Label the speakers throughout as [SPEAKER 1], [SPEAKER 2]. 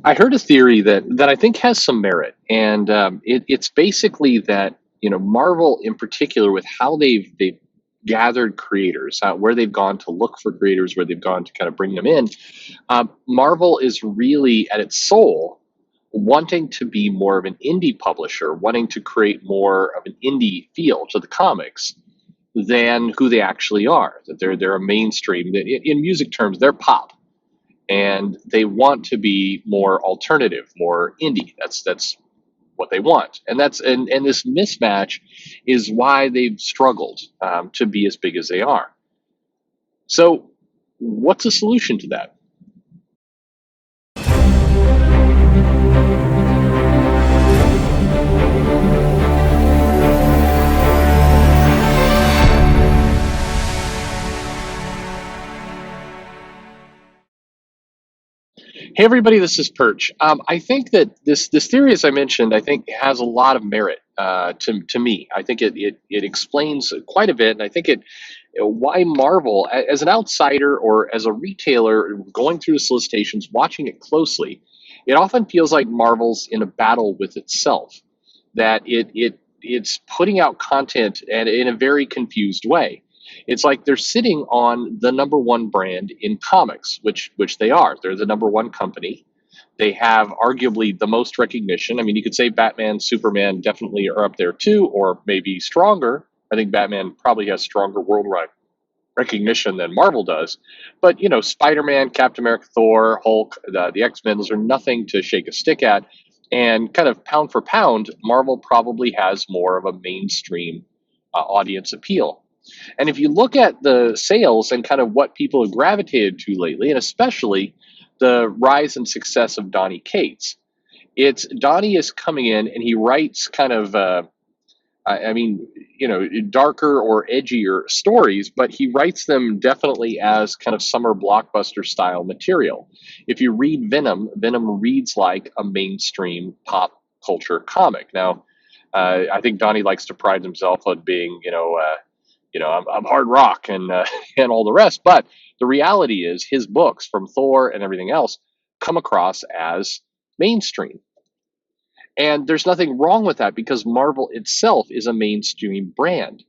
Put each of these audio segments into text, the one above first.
[SPEAKER 1] I heard a theory that I think has some merit, and it's basically that Marvel in particular, with how they've gathered creators, where they've gone to look for creators, where they've gone to kind of bring them in. Marvel is really at its soul wanting to be more of an indie publisher, wanting to create more of an indie feel to the comics than who they actually are. That they're a mainstream. That in music terms, they're pop, and they want to be more alternative, more indie. That's what they want, and and this mismatch is why they've struggled to be as big as they are. So, what's a solution to that? Hey everybody, this is Perch. I think that this theory, as I mentioned, I think has a lot of merit to me. I think it explains quite a bit, and I think it why Marvel, as an outsider or as a retailer going through the solicitations, watching it closely, it often feels like Marvel's in a battle with itself. That it's putting out content and in a very confused way. It's like they're sitting on the number one brand in comics, which they are. They're the number one company. They have arguably the most recognition. I mean, you could say Batman, Superman definitely are up there too, or maybe stronger. I think Batman probably has stronger worldwide recognition than Marvel does. But Spider-Man, Captain America, Thor, Hulk, the X-Men, those are nothing to shake a stick at. And kind of pound for pound, Marvel probably has more of a mainstream audience appeal. And if you look at the sales and kind of what people have gravitated to lately, and especially the rise and success of Donny Cates, it's Donny is coming in and he writes kind of I mean, darker or edgier stories, but he writes them definitely as kind of summer blockbuster style material. If you read Venom, Venom reads like a mainstream pop culture comic. Now, I think Donnie likes to pride himself on being, I'm hard rock and and all the rest. But the reality is, his books from Thor and everything else come across as mainstream. And there's nothing wrong with that because Marvel itself is a mainstream brand.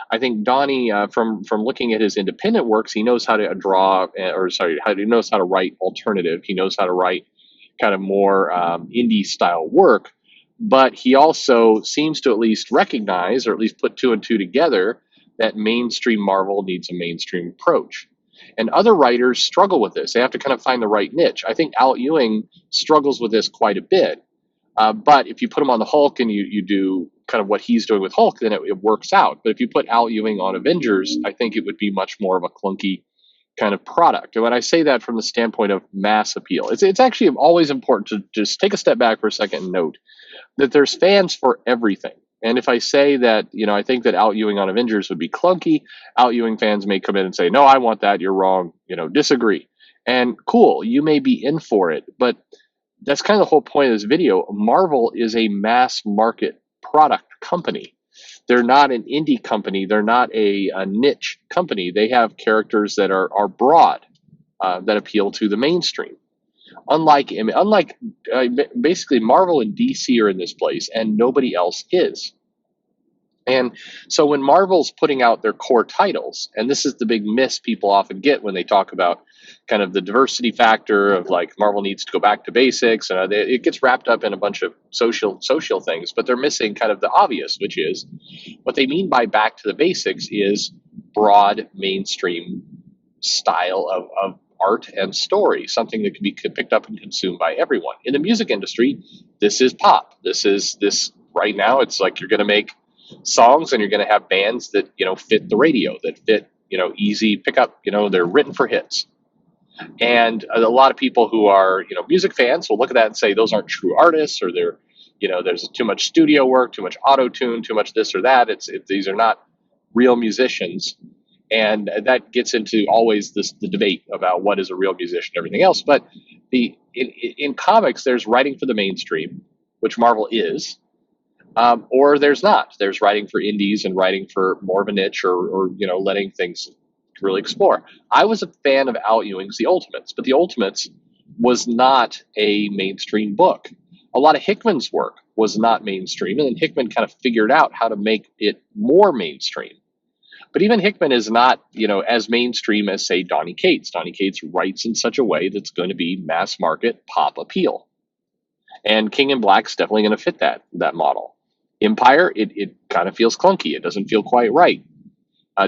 [SPEAKER 1] I think Donnie, from looking at his independent works, he knows how to draw, or sorry, he knows how to write alternative. He knows how to write kind of more indie style work. But he also seems to at least recognize, or at least put two and two together, that mainstream Marvel needs a mainstream approach. And other writers struggle with this. They have to kind of find the right niche. I think Al Ewing struggles with this quite a bit, but if you put him on the Hulk and you do kind of what he's doing with Hulk, then it works out. But if you put Al Ewing on Avengers, I think it would be much more of a clunky kind of product. And when I say that from the standpoint of mass appeal, it's actually always important to just take a step back for a second and note that there's fans for everything. And if I say that, I think that Al Ewing on Avengers would be clunky, Al Ewing fans may come in and say, no, I want that. You're wrong. Disagree. And cool, you may be in for it, but that's kind of the whole point of this video. Marvel is a mass market product company. They're not an indie company. They're not a niche company. They have characters that are broad, that appeal to the mainstream. Unlike basically Marvel and DC are in this place, and nobody else is. And so when Marvel's putting out their core titles, and this is the big miss people often get when they talk about kind of the diversity factor of like Marvel needs to go back to basics, and it gets wrapped up in a bunch of social things, but they're missing kind of the obvious, which is what they mean by back to the basics is broad mainstream style of art and story, something that can be picked up and consumed by everyone. In the music industry, this is pop. This right now. It's like you're going to make songs and you're going to have bands that fit the radio, that fit easy pickup. They're written for hits. And a lot of people who are music fans will look at that and say those aren't true artists, or they're there's too much studio work, too much auto tune, too much this or that. These are not real musicians. And that gets into always the debate about what is a real musician and everything else. But in comics, there's writing for the mainstream, which Marvel is, or there's not. There's writing for indies and writing for more of a niche, or letting things really explore. I was a fan of Al Ewing's The Ultimates, but The Ultimates was not a mainstream book. A lot of Hickman's work was not mainstream, and then Hickman kind of figured out how to make it more mainstream. But even Hickman is not, as mainstream as, say, Donny Cates. Donny Cates writes in such a way that's going to be mass market pop appeal. And King in Black's definitely going to fit that model. Empire, it kind of feels clunky. It doesn't feel quite right.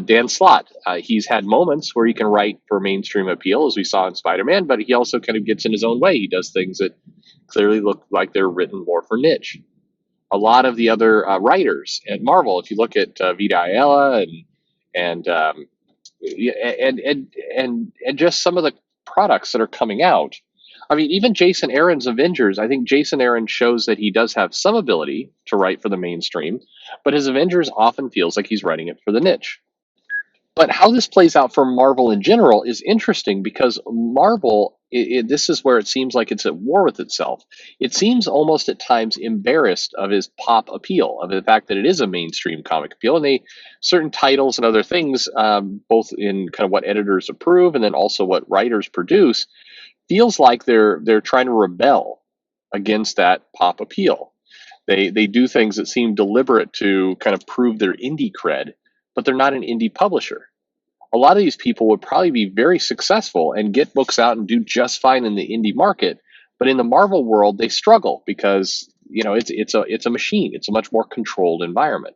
[SPEAKER 1] Dan Slott, he's had moments where he can write for mainstream appeal, as we saw in Spider-Man, but he also kind of gets in his own way. He does things that clearly look like they're written more for niche. A lot of the other writers at Marvel, if you look at Vita Ayala and and just some of the products that are coming out. I mean, even Jason Aaron's Avengers. I think Jason Aaron shows that he does have some ability to write for the mainstream, but his Avengers often feels like he's writing it for the niche. But how this plays out for Marvel in general is interesting because Marvel, this is where it seems like it's at war with itself. It seems almost at times embarrassed of his pop appeal, of the fact that it is a mainstream comic appeal, and certain titles and other things, both in kind of what editors approve and then also what writers produce, feels like they're trying to rebel against that pop appeal. They do things that seem deliberate to kind of prove their indie cred, but they're not an indie publisher. A lot of these people would probably be very successful and get books out and do just fine in the indie market, but in the Marvel world they struggle because it's a machine. It's a much more controlled environment,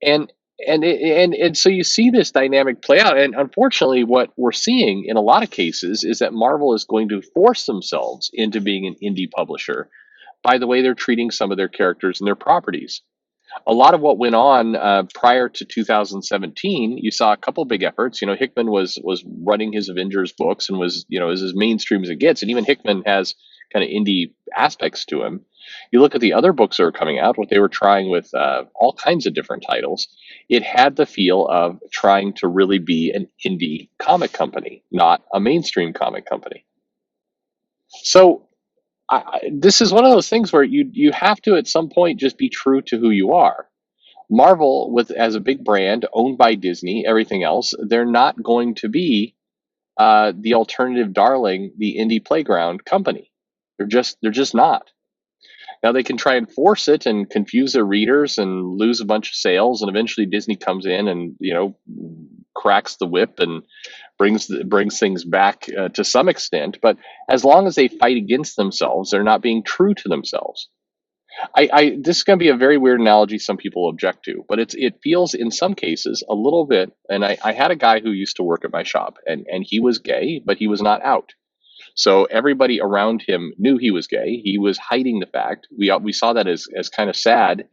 [SPEAKER 1] and and so you see this dynamic play out. And unfortunately, what we're seeing in a lot of cases is that Marvel is going to force themselves into being an indie publisher by the way they're treating some of their characters and their properties. A lot of what went on prior to 2017, you saw a couple big efforts. Hickman was running his Avengers books and was as mainstream as it gets, and even Hickman has kind of indie aspects to him. You look at the other books that were coming out, what they were trying with all kinds of different titles. It had the feel of trying to really be an indie comic company, not a mainstream comic company. So this is one of those things where you have to at some point just be true to who you are. Marvel, with as a big brand owned by Disney, everything else, they're not going to be the alternative darling, the indie playground company. They're just not. Now they can try and force it and confuse their readers and lose a bunch of sales, and eventually Disney comes in and cracks the whip and brings things back to some extent. But as long as they fight against themselves, they're not being true to themselves. This is going to be a very weird analogy some people object to, but it feels in some cases a little bit. And I had a guy who used to work at my shop, and he was gay, but he was not out. So everybody around him knew he was gay. He was hiding the fact. We saw that as kind of sad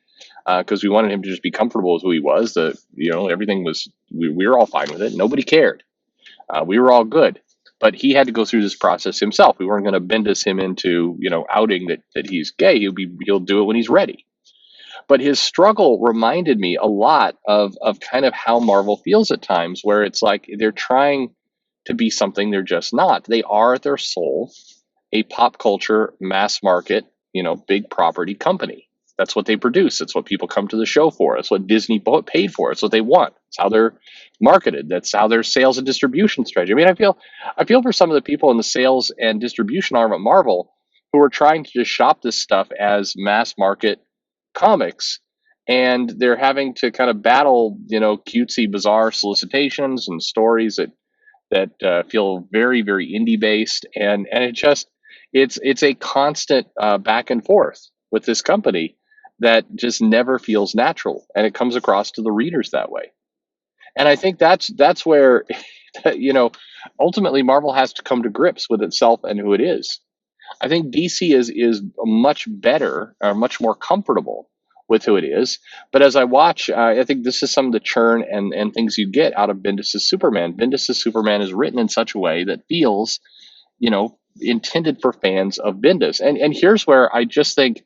[SPEAKER 1] because we wanted him to just be comfortable with who he was. Everything was we were all fine with it. Nobody cared. We were all good. But he had to go through this process himself. We weren't going to Bendis him into outing that he's gay. He'll do it when he's ready. But his struggle reminded me a lot of kind of how Marvel feels at times, where it's like they're trying to be something they're just not. They are at their soul a pop culture, mass market, big property company. That's what they produce. That's what people come to the show for. That's what Disney paid for. It's what they want. It's how they're marketed. That's how their sales and distribution strategy. I mean, I feel for some of the people in the sales and distribution arm at Marvel who are trying to just shop this stuff as mass market comics, and they're having to kind of battle, cutesy, bizarre solicitations and stories that feel very, very indie based, and it's a constant back and forth with this company that just never feels natural, and it comes across to the readers that way. And I think that's where ultimately Marvel has to come to grips with itself and who it is. I think DC is much better or much more comfortable with who it is. But as I watch, I think this is some of the churn and things you get out of Bendis' Superman. Bendis' Superman is written in such a way that feels, intended for fans of Bendis. And here's where I just think,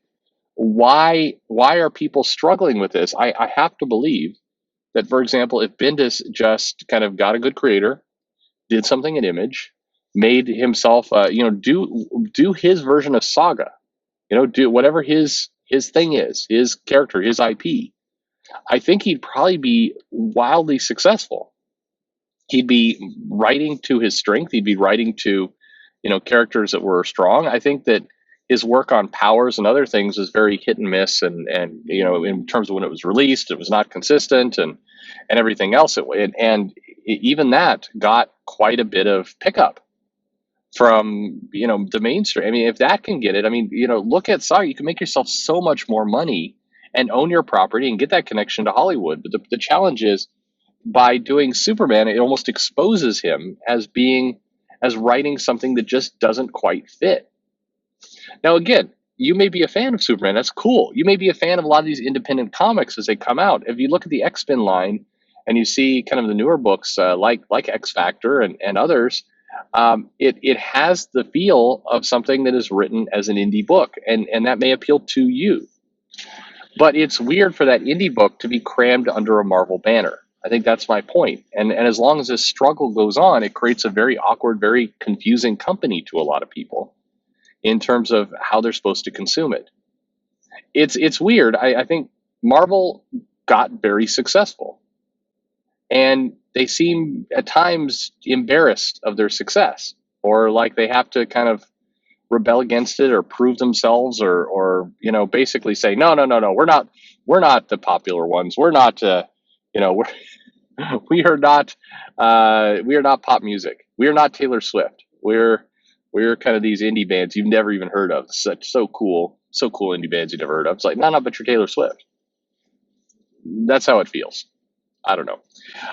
[SPEAKER 1] why are people struggling with this? I have to believe that, for example, if Bendis just kind of got a good creator, did something in Image, made himself, do his version of Saga, do whatever his thing is, his character, his IP. I think he'd probably be wildly successful. He'd be writing to his strength. He'd be writing to characters that were strong. I think that his work on powers and other things was very hit and miss, and in terms of when it was released, it was not consistent, and everything else. And even that got quite a bit of pickup from the mainstream. I mean, if that can get it, I mean, look at Saga. You can make yourself so much more money and own your property and get that connection to Hollywood. But the challenge is, by doing Superman, it almost exposes him as writing something that just doesn't quite fit. Now, again, you may be a fan of Superman. That's cool. You may be a fan of a lot of these independent comics as they come out. If you look at the X-Men line and you see kind of the newer books like X Factor and others, it has the feel of something that is written as an indie book, and that may appeal to you. But it's weird for that indie book to be crammed under a Marvel banner. I think that's my point. And as long as this struggle goes on, it creates a very awkward, very confusing company to a lot of people in terms of how they're supposed to consume it. It's weird. I think Marvel got very successful, and they seem at times embarrassed of their success, or like they have to kind of rebel against it or prove themselves, or basically say no, we're not the popular ones, we're not we're we are not pop music, we are not Taylor Swift, we're kind of these indie bands you've never even heard of. Such so cool indie bands you never heard of. It's like, no, but you're Taylor Swift. That's how it feels. I don't know.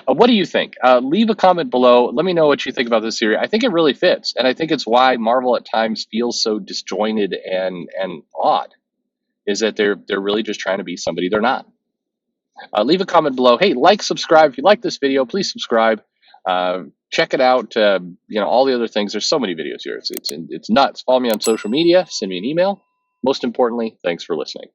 [SPEAKER 1] What do you think? Leave a comment below. Let me know what you think about this series. I think it really fits, and I think it's why Marvel at times feels so disjointed and odd. Is that they're really just trying to be somebody they're not. Leave a comment below. Hey, subscribe if you like this video. Please subscribe. Check it out. All the other things. There's so many videos here. It's nuts. Follow me on social media. Send me an email. Most importantly, thanks for listening.